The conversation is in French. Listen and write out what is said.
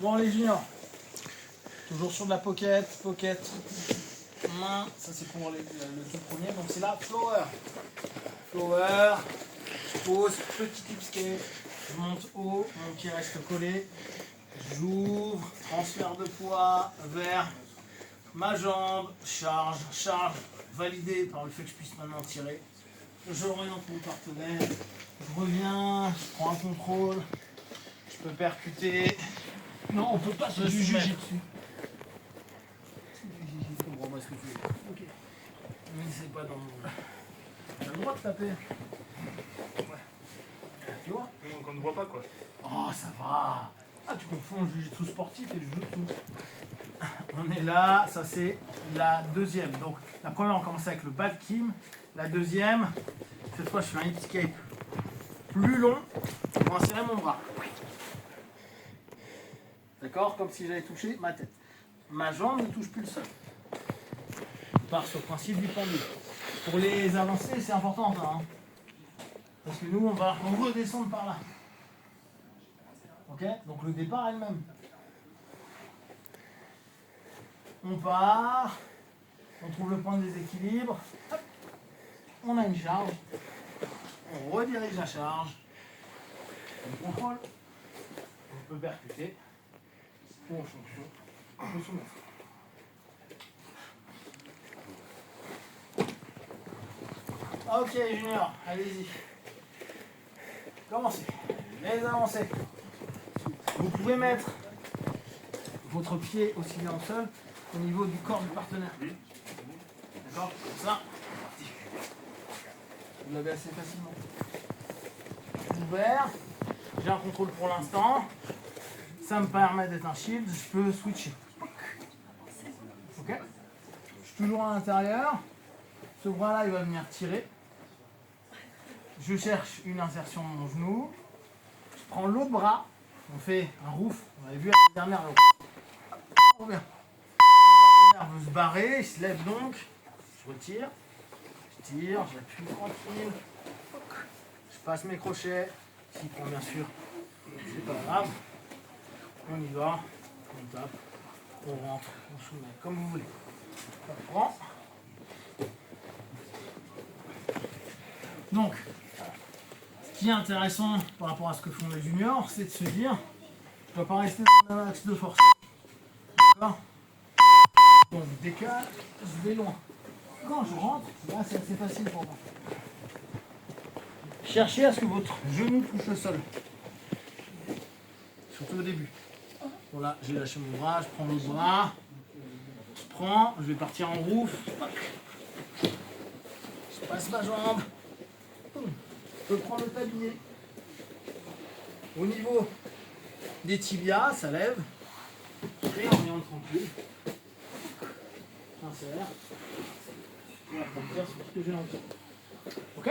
Bon les juniors, toujours sur de la pocket, main, ça c'est pour le tout premier, donc c'est la flower. Je pose, petit escape, je monte haut, mon pied reste collé, j'ouvre, transfert de poids vers ma jambe, charge, validé par le fait que je puisse maintenant tirer. Je oriente mon partenaire, je reviens, je prends un contrôle, je peux percuter. Non, on peut pas se du jujitsu. Je comprends pas ce que tu veux. Ok. Mais c'est pas dans mon. T'as le droit de taper. Ouais. Tu vois? Donc on ne voit pas quoi. Oh, ça va. Ah, tu confonds le jujitsu sportif et le jujitsu. On est là, ça c'est la deuxième. Donc la première on commence avec le bad kim. La deuxième, cette fois je fais un hip escape plus long pour insérer mon bras. D'accord? Comme si j'avais touché ma tête. Ma jambe ne touche plus le sol. On part sur le principe du pendule. Pour les avancées, c'est important ça. Hein, parce que nous, on va redescendre par là. Ok? Donc le départ est le même. On part. On trouve le point de déséquilibre. Hop. On a une charge. On redirige la charge. On contrôle. On peut percuter. Ou en fonction. On peut soumettre. Ok junior, allez-y. Commencez. Les avancées. Vous pouvez mettre votre pied aussi bien au sol au niveau du corps du partenaire. D'accord? Comme ça. Vous l'avez assez facilement. Ouvert. J'ai un contrôle pour l'instant. Ça me permet d'être un shield. Je peux switcher. Ok? Je suis toujours à l'intérieur. Ce bras-là, il va venir tirer. Je cherche une insertion de mon genou. Je prends l'autre bras. On fait un roof. On avait vu la dernière. On revient. Mon partenaire veut se barrer. Il se lève donc. Je retire. Je tire. J'appuie tranquille. Je passe mes crochets. S'il prend bien sûr, c'est pas grave. On y va. On tape. On rentre. On soumet. Comme vous voulez. On prend. Donc, ce qui est intéressant par rapport à ce que font les juniors, c'est de se dire, je ne dois pas rester dans un axe de force. D'accord? Donc, je décale, je vais loin. Quand je rentre, là c'est assez facile pour moi. Cherchez à ce que votre genou touche le sol. Surtout au début. Bon là, j'ai lâché mon bras, je prends l'autre bras. Je vais partir en roof. Je passe ma jambe. Je prends le tablier. Au niveau des tibias, ça lève. Et on oriente tranquille. Insère. Et après, faire ce que j'ai envie. Ok?